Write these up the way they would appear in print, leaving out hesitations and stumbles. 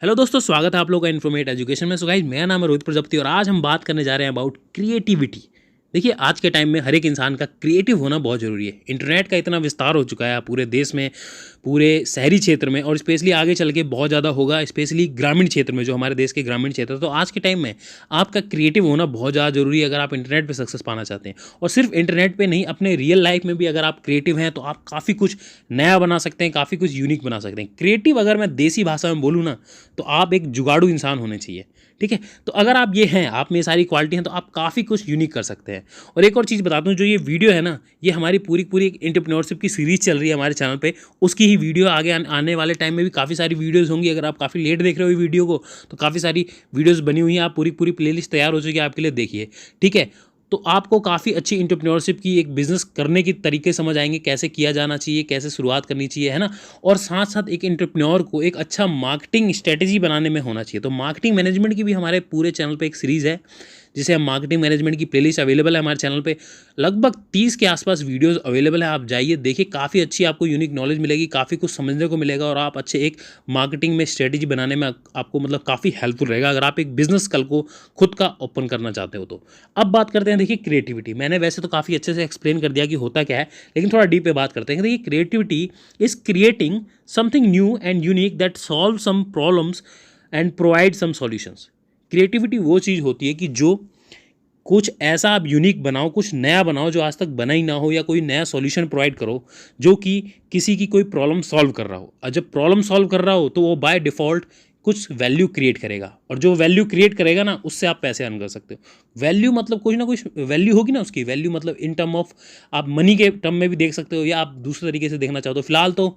Hello दोस्तों, स्वागत है आप लोगों का इन्फॉर्मेट एजुकेशन में। सो गाइस, मेरा नाम है रोहित प्रजापति और आज हम बात करने जा रहे हैं अबाउट क्रिएटिविटी। देखिए, आज के टाइम में हर एक इंसान का क्रिएटिव होना बहुत ज़रूरी है। इंटरनेट का इतना विस्तार हो चुका है पूरे देश में, पूरे शहरी क्षेत्र में और स्पेशली आगे चल के बहुत ज़्यादा होगा, स्पेशली ग्रामीण क्षेत्र में, जो हमारे देश के ग्रामीण क्षेत्र है। तो आज के टाइम में आपका क्रिएटिव होना बहुत ज़्यादा ज़रूरी है अगर आप इंटरनेट पर सक्सेस पाना चाहते हैं। और सिर्फ इंटरनेट पर नहीं, अपने रियल लाइफ में भी अगर आप क्रिएटिव हैं तो आप काफ़ी कुछ नया बना सकते हैं, काफ़ी कुछ यूनिक बना सकते हैं। क्रिएटिव अगर मैं देसी भाषा में बोलूँ ना, तो आप एक जुगाड़ू इंसान होने चाहिए। ठीक है, तो अगर आप ये हैं, आप में ये सारी क्वालिटी हैं, तो आप काफ़ी कुछ यूनिक कर सकते हैं। और एक और चीज़ बताता हूँ, जो ये वीडियो है ना, ये हमारी पूरी पूरी एक एंटरप्रेन्योरशिप की सीरीज़ चल रही है हमारे चैनल पे। उसकी ही वीडियो आगे आने वाले टाइम में भी काफ़ी सारी वीडियोज़ होंगी। अगर आप काफ़ी लेट देख रहे हो वीडियो को, तो काफ़ी सारी वीडियोज़ बनी हुई हैं। आप पूरी पूरी प्लेलिस्ट तैयार हो चुकी है आपके लिए, देखिए। ठीक है, तो आपको काफ़ी अच्छी एंटरप्रेन्योरशिप की, एक बिज़नेस करने के तरीके समझ आएंगे, कैसे किया जाना चाहिए, कैसे शुरुआत करनी चाहिए, है ना। और साथ साथ एक एंटरप्रेन्योर को एक अच्छा मार्केटिंग स्ट्रेटेजी बनाने में होना चाहिए। तो मार्केटिंग मैनेजमेंट की भी हमारे पूरे चैनल पे एक सीरीज़ है, जिसे हम मार्केटिंग मैनेजमेंट की प्लेलिस्ट अवेलेबल है हमारे चैनल पे। लगभग 30 के आसपास वीडियोस अवेलेबल है, आप जाइए देखिए। काफ़ी अच्छी आपको यूनिक नॉलेज मिलेगी, काफ़ी कुछ समझने को मिलेगा और आप अच्छे एक मार्केटिंग में स्ट्रेटेजी बनाने में आपको मतलब काफ़ी हेल्पफुल रहेगा, अगर आप एक बिजनेस कल को खुद का ओपन करना चाहते हो तो। अब बात करते हैं, देखिए, क्रिएटिविटी। मैंने वैसे तो काफ़ी अच्छे से एक्सप्लेन कर दिया कि होता क्या है, लेकिन थोड़ा डीप पे बात करते हैं। देखिए, creativity is creating something new and unique that solve some problems and provide some solutions. Creativity वो चीज़ होती है कि जो कुछ ऐसा आप यूनिक बनाओ, कुछ नया बनाओ जो आज तक बना ही ना हो, या कोई नया सॉल्यूशन प्रोवाइड करो जो कि किसी की कोई प्रॉब्लम सॉल्व कर रहा हो। और जब प्रॉब्लम सॉल्व कर रहा हो तो वो बाय डिफ़ॉल्ट कुछ वैल्यू क्रिएट करेगा, और जो वैल्यू क्रिएट करेगा ना, उससे आप पैसे अर्न कर सकते हो। वैल्यू मतलब कुछ ना कुछ वैल्यू होगी ना उसकी। वैल्यू मतलब इन टर्म ऑफ, आप मनी के टर्म में भी देख सकते हो, या आप दूसरे तरीके से देखना चाहते हो। फिलहाल तो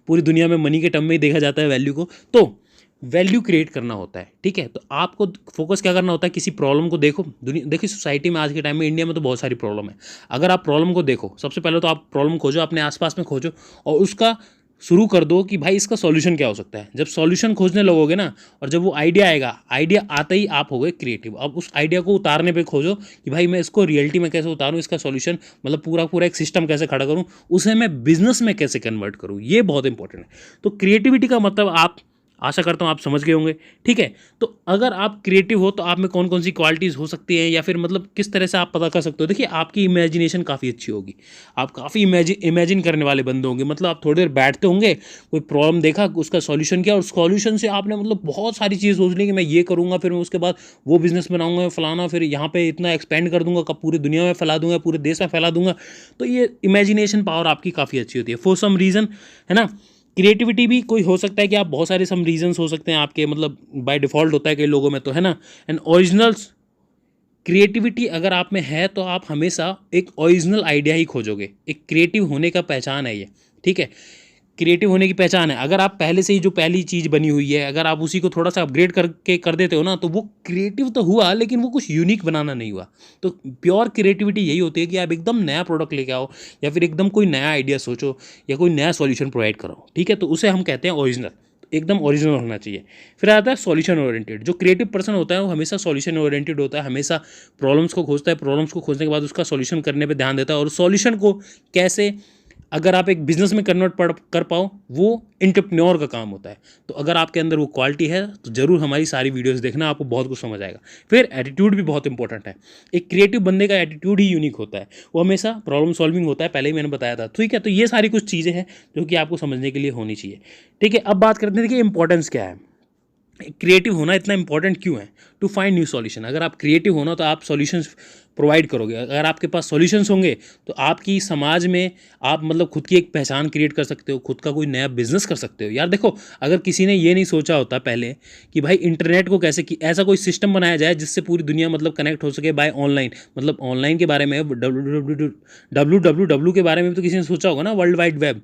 पूरी दुनिया में मनी के टर्म में ही देखा जाता है वैल्यू को। तो वैल्यू क्रिएट करना होता है। ठीक है, तो आपको फोकस क्या करना होता है, किसी प्रॉब्लम को देखो। देखिए, सोसाइटी में आज के टाइम में, इंडिया में तो बहुत सारी प्रॉब्लम है। अगर आप प्रॉब्लम को देखो, सबसे पहले तो आप प्रॉब्लम खोजो, अपने आसपास में खोजो और उसका शुरू कर दो कि भाई इसका सॉल्यूशन क्या हो सकता है। जब सॉल्यूशन खोजने लगोगे ना, और जब वो आइडिया आएगा, आइडिया आते ही आप हो गए क्रिएटिव। अब उस आइडिया को उतारने पे खोजो कि भाई मैं इसको रियलिटी में कैसे उतारूं, इसका सॉल्यूशन मतलब पूरा पूरा एक सिस्टम कैसे खड़ा करूं, उसे मैं बिजनेस में कैसे कन्वर्ट करूं। ये बहुत इंपॉर्टेंट है। तो क्रिएटिविटी का मतलब आप, आशा करता हूँ आप समझ गए होंगे। ठीक है, तो अगर आप क्रिएटिव हो तो आप में कौन कौन सी क्वालिटीज़ हो सकती हैं, या फिर मतलब किस तरह से आप पता कर सकते हो। देखिए, आपकी इमेजिनेशन काफ़ी अच्छी होगी, आप काफ़ी इमेजिन करने वाले बंदे होंगे। मतलब आप थोड़ी देर बैठते होंगे, कोई प्रॉब्लम देखा, उसका सॉल्यूशन किया, और सॉल्यूशन से आपने मतलब बहुत सारी चीज़ सोच ली कि मैं ये करूँगा, फिर मैं उसके बाद वो बिज़नेस बनाऊँगा, फलाना, फिर यहाँ पे इतना एक्सपेंड कर दूंगा, कब पूरी दुनिया में फैला दूंगा, पूरे देश में फैला दूंगा। तो ये इमेजिनेशन पावर आपकी काफ़ी अच्छी होती है फॉर सम रीज़न, है ना। क्रिएटिविटी भी कोई हो सकता है कि आप, बहुत सारे सम रीजंस हो सकते हैं आपके, मतलब बाय डिफ़ॉल्ट होता है कई लोगों में, तो है ना। एंड ओरिजिनल्स क्रिएटिविटी अगर आप में है तो आप हमेशा एक ओरिजिनल आइडिया ही खोजोगे। एक क्रिएटिव होने का पहचान है ये। ठीक है, क्रिएटिव होने की पहचान है। अगर आप पहले से ही जो पहली चीज़ बनी हुई है, अगर आप उसी को थोड़ा सा अपग्रेड करके कर देते हो ना, तो वो क्रिएटिव तो हुआ, लेकिन वो कुछ यूनिक बनाना नहीं हुआ। तो प्योर क्रिएटिविटी यही होती है कि आप एकदम नया प्रोडक्ट लेके आओ, या फिर एकदम कोई नया आइडिया सोचो, या कोई नया सॉल्यूशन प्रोवाइड करो। ठीक है, तो उसे हम कहते हैं ओरिजिनल। एकदम ओरिजिनल होना चाहिए। फिर आता है सॉल्यूशन ओरिएंटेड। जो क्रिएटिव पर्सन होता है वो हमेशा सॉल्यूशन ओरिएंटेड होता है, हमेशा प्रॉब्लम्स को खोजता है, प्रॉब्लम्स को खोजने के बाद उसका सॉल्यूशन करने पे ध्यान देता है, और सॉल्यूशन को कैसे अगर आप एक बिजनेस में कन्वर्ट कर पाओ, वो एंटरप्रेन्योर का काम होता है। तो अगर आपके अंदर वो क्वालिटी है तो ज़रूर हमारी सारी वीडियोस देखना, आपको बहुत कुछ समझ आएगा। फिर एटीट्यूड भी बहुत इंपॉर्टेंट है। एक क्रिएटिव बंदे का एटीट्यूड ही यूनिक होता है, वो हमेशा प्रॉब्लम सॉल्विंग होता है, पहले ही मैंने बताया था। ठीक है, तो ये सारी कुछ चीज़ें हैं जो कि आपको समझने के लिए होनी चाहिए। ठीक है, अब बात करते हैं कि इंपॉर्टेंस क्या है, क्रिएटिव होना इतना इंपॉर्टेंट क्यों है। To find new solution. अगर आप क्रिएटिव हो ना, तो आप सॉल्यूशंस प्रोवाइड करोगे। अगर आपके पास सॉल्यूशंस होंगे तो आपकी समाज में आप मतलब खुद की एक पहचान क्रिएट कर सकते हो, खुद का कोई नया बिजनेस कर सकते हो। यार देखो, अगर किसी ने ये नहीं सोचा होता पहले कि भाई इंटरनेट को कैसे कि ऐसा कोई सिस्टम बनाया जाए जिससे पूरी दुनिया मतलब कनेक्ट हो सके बाय ऑनलाइन, मतलब ऑनलाइन के बारे में डब्ल्यू के बारे में भी तो किसी ने सोचा होगा ना, वर्ल्ड वाइड वेब।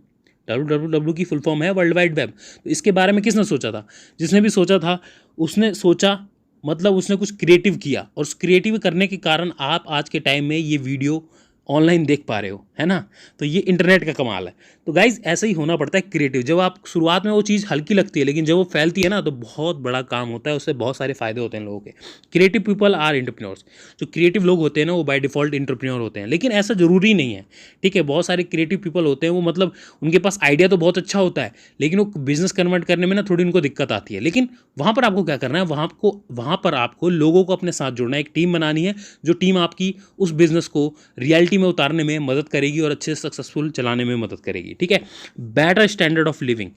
डब्ल्यू की फुल फॉर्म है वर्ल्ड वाइड वेब। तो इसके बारे में किसने सोचा था, जिसने भी सोचा था उसने सोचा, मतलब उसने कुछ क्रिएटिव किया, और उस क्रिएटिव करने के कारण आप आज के टाइम में ये वीडियो ऑनलाइन देख पा रहे हो, है ना। तो ये इंटरनेट का कमाल है। तो गाइज ऐसा ही होना पड़ता है क्रिएटिव। जब आप शुरुआत में वो चीज़ हल्की लगती है, लेकिन जब वो फैलती है ना तो बहुत बड़ा काम होता है, उससे बहुत सारे फायदे होते हैं लोगों के। Creative people are entrepreneurs. जो क्रिएटिव लोग होते हैं ना वो बाय डिफॉल्ट एंटरप्रेन्योर होते हैं, लेकिन ऐसा जरूरी नहीं है, ठीक है। बहुत सारे क्रिएटिव पीपल होते हैं वो मतलब उनके पास आइडिया तो बहुत अच्छा होता है, लेकिन वो बिजनेस कन्वर्ट करने में ना थोड़ी उनको दिक्कत आती है। लेकिन वहाँ पर आपको क्या करना है, वहाँ पर आपको लोगों को अपने साथ जोड़ना है, एक टीम बनानी है जो टीम आपकी उस बिजनेस को रियलिटी में उतारने में मदद करेगी और अच्छे से सक्सेसफुल चलाने में मदद करेगी, ठीक है। Better standard of living.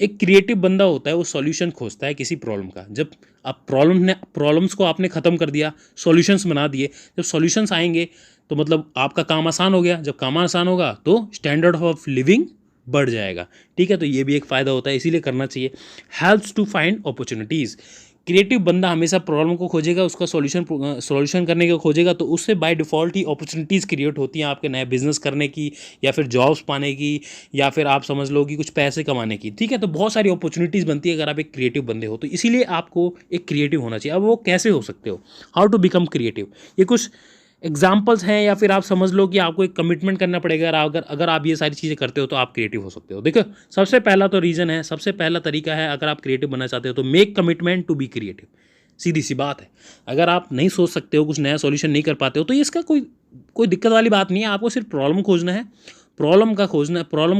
एक क्रिएटिव बंदा होता है वो सॉल्यूशन खोजता है किसी प्रॉब्लम का। जब आप प्रॉब्लम्स को आपने ख़त्म कर दिया, सॉल्यूशंस बना दिए, जब सॉल्यूशंस आएंगे तो मतलब आपका काम आसान हो गया। जब काम आसान होगा तो स्टैंडर्ड ऑफ लिविंग बढ़ जाएगा, ठीक है। तो ये भी एक फ़ायदा होता है, इसीलिए करना चाहिए। Helps to find opportunities. Creative बंदा हमेशा प्रॉब्लम को खोजेगा, उसका सॉल्यूशन करने का खोजेगा, तो उससे by default he opportunities create होती हैं आपके नए बिजनेस करने की, या फिर जॉब्स पाने की, या फिर आप समझ लो कि कुछ पैसे कमाने की, ठीक है। तो बहुत सारी अपॉर्चुनिटीज़ बनती है अगर आप एक क्रिएटिव बंदे हो, तो इसीलिए आपको एक क्रिएटिव होना चाहिए। अब वो कैसे हो सकते हो, हाउ टू बिकम क्रिएटिव, ये कुछ एग्जाम्पल्स हैं, या फिर आप समझ लो कि आपको एक कमिटमेंट करना पड़ेगा। अगर आप ये सारी चीज़ें करते हो तो आप क्रिएटिव हो सकते हो। देखो, सबसे पहला तो रीज़न है, सबसे पहला तरीका है, अगर आप क्रिएटिव बनना चाहते हो तो make commitment to be creative. सीधी सी बात है। अगर आप नहीं सोच सकते हो, कुछ नया सॉल्यूशन नहीं कर पाते हो, तो ये इसका कोई दिक्कत वाली बात नहीं है। आपको सिर्फ प्रॉब्लम खोजना है, प्रॉब्लम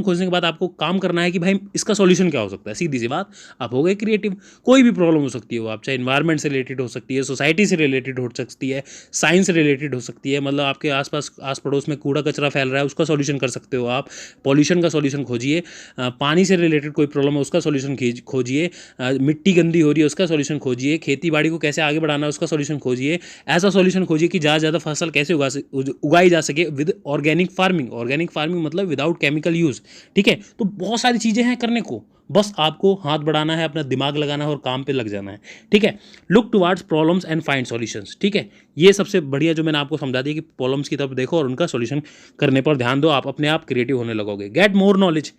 खोजने के बाद आपको काम करना है कि भाई इसका सॉल्यूशन क्या हो सकता है। सीधी सी बात, आप हो गए क्रिएटिव। कोई भी प्रॉब्लम हो सकती है वो, आप चाहे इन्वायरमेंट से रिलेटेड हो सकती है, सोसाइटी से रिलेटेड हो सकती है, साइंस से रिलेटेड हो सकती है, मतलब आपके आसपास आस पड़ोस में कूड़ा कचरा फैल रहा है उसका सॉल्यूशन कर सकते हो आप, पॉल्यूशन का सॉल्यूशन खोजिए, पानी से रिलेटेड कोई प्रॉब्लम है उसका सॉल्यूशन खोजिए, मिट्टी गंदी हो रही है उसका सॉल्यूशन खोजिए, खेती बाड़ी को कैसे आगे बढ़ाना है उसका सॉल्यूशन खोजिए। ऐसा सॉल्यूशन खोजिए कि ज़्यादा ज़्यादा फसल कैसे उगाई जा सके विद ऑर्गेनिक फार्मिंग मतलब विदाउट केमिकल यूज़, ठीक है। तो बहुत सारी चीज़ें हैं करने को, बस आपको हाथ बढ़ाना है, अपना दिमाग लगाना है और काम पे लग जाना है, ठीक है। Look towards problems and find solutions, ठीक है। ये सबसे बढ़िया जो मैंने आपको समझा दिया कि प्रॉब्लम्स की तरफ देखो और उनका सॉल्यूशन करने पर ध्यान दो, आप अपने आप क्रिएटिव होने लगोगे। गेट मोर नॉलेज,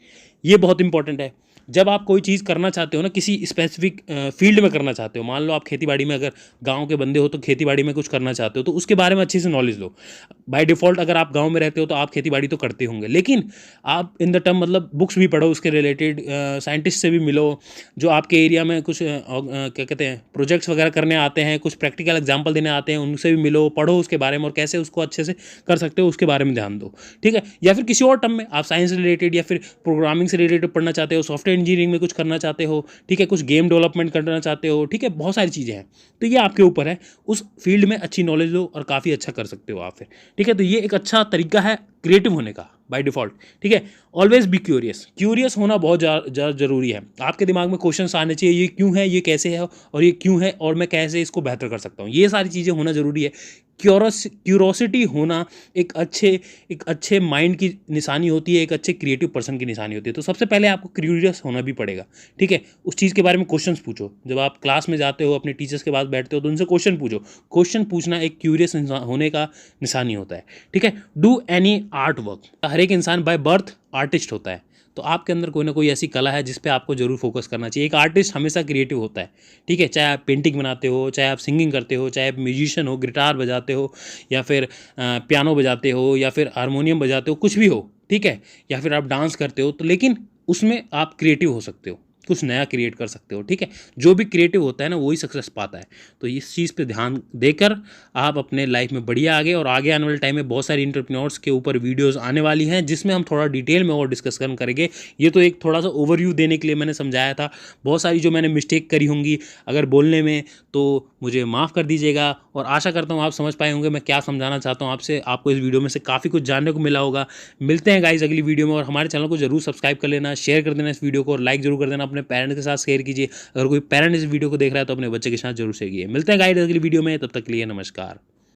ये बहुत इंपॉर्टेंट है। जब आप कोई चीज़ करना चाहते हो ना, किसी स्पेसिफिक फील्ड में करना चाहते हो, मान लो आप खेतीबाड़ी में, अगर गांव के बंदे हो तो खेतीबाड़ी में कुछ करना चाहते हो, तो उसके बारे में अच्छे से नॉलेज लो। बाय डिफ़ॉल्ट अगर आप गांव में रहते हो तो आप खेतीबाड़ी तो करते होंगे, लेकिन आप इन द टर्म मतलब बुक्स भी पढ़ो उसके रिलेटेड, साइंटिस्ट से भी मिलो जो आपके एरिया में कुछ क्या कहते हैं प्रोजेक्ट्स वगैरह करने आते हैं, कुछ प्रैक्टिकल एग्जाम्पल देने आते हैं, उनसे भी मिलो, पढ़ो उसके बारे में और कैसे उसको अच्छे से कर सकते हो उसके बारे में ध्यान दो, ठीक है। या फिर किसी और टर्म में आप साइंस रिलेटेड या फिर प्रोग्रामिंग से रिलेटेड पढ़ना चाहते हो, सॉफ्टवेयर इंजीनियरिंग में कुछ करना चाहते हो, ठीक है, कुछ गेम डेवलपमेंट करना चाहते हो, ठीक है, बहुत सारी चीज़ें हैं। तो ये आपके ऊपर है, उस फील्ड में अच्छी नॉलेज लो और काफ़ी अच्छा कर सकते हो आप फिर, ठीक है। तो ये एक अच्छा तरीका है क्रिएटिव होने का बाय डिफ़ॉल्ट, ठीक है। ऑलवेज बी क्यूरियस होना बहुत ज़्यादा जरूरी है। आपके दिमाग में क्वेश्चंस आने चाहिए, ये क्यों है, ये कैसे है, और ये क्यों है, और मैं कैसे इसको बेहतर कर सकता हूँ, ये सारी चीज़ें होना ज़रूरी है। क्यूरोसिटी होना एक अच्छे माइंड की निशानी होती है, एक अच्छे क्रिएटिव पर्सन की निशानी होती है। तो सबसे पहले आपको क्यूरियस होना भी पड़ेगा, ठीक है। उस चीज़ के बारे में क्वेश्चंस पूछो। जब आप क्लास में जाते हो, अपने टीचर्स के पास बैठते हो, तो उनसे क्वेश्चन पूछो। क्वेश्चन पूछना एक क्यूरियस होने का निशानी होता है, ठीक है। Do any art work. हर एक इंसान बाय बर्थ आर्टिस्ट होता है, तो आपके अंदर कोई ना कोई ऐसी कला है जिस पे आपको जरूर फोकस करना चाहिए। एक आर्टिस्ट हमेशा क्रिएटिव होता है, ठीक है। चाहे आप पेंटिंग बनाते हो, चाहे आप सिंगिंग करते हो, चाहे आप म्यूजिशियन हो, गिटार बजाते हो, या फिर पियानो बजाते हो, या फिर हारमोनियम बजाते हो, कुछ भी हो, ठीक है, या फिर आप डांस करते हो, तो लेकिन उसमें आप क्रिएटिव हो सकते हो, कुछ नया क्रिएट कर सकते हो, ठीक है। जो भी क्रिएटिव होता है ना वही सक्सेस पाता है। तो इस चीज़ पे ध्यान देकर आप अपने लाइफ में बढ़िया आगे, और आगे आने वाले टाइम में बहुत सारी एंटरप्रेन्योर्स के ऊपर वीडियोस आने वाली हैं जिसमें हम थोड़ा डिटेल में और डिस्कशन करेंगे। ये तो एक थोड़ा सा ओवरव्यू देने के लिए मैंने समझाया था। बहुत सारी जो मैंने मिस्टेक करी होंगी अगर बोलने में, तो मुझे माफ़ कर दीजिएगा, और आशा करता हूँ आप समझ पाए होंगे मैं क्या समझाना चाहता हूँ आपसे। आपको इस वीडियो में से काफ़ी कुछ जानने को मिला होगा। मिलते हैं गाइस अगली वीडियो में, और हमारे चैनल को जरूर सब्सक्राइब कर लेना, शेयर कर देना इस वीडियो को, और लाइक जरूर कर देना, अपने पेरेंट्स के साथ शेयर कीजिए। अगर कोई पेरेंट इस वीडियो को देख रहा है तो अपने बच्चे के साथ जरूर शेयर कीजिए। मिलते हैं गाइस अगली वीडियो में, तब तक के लिए नमस्कार।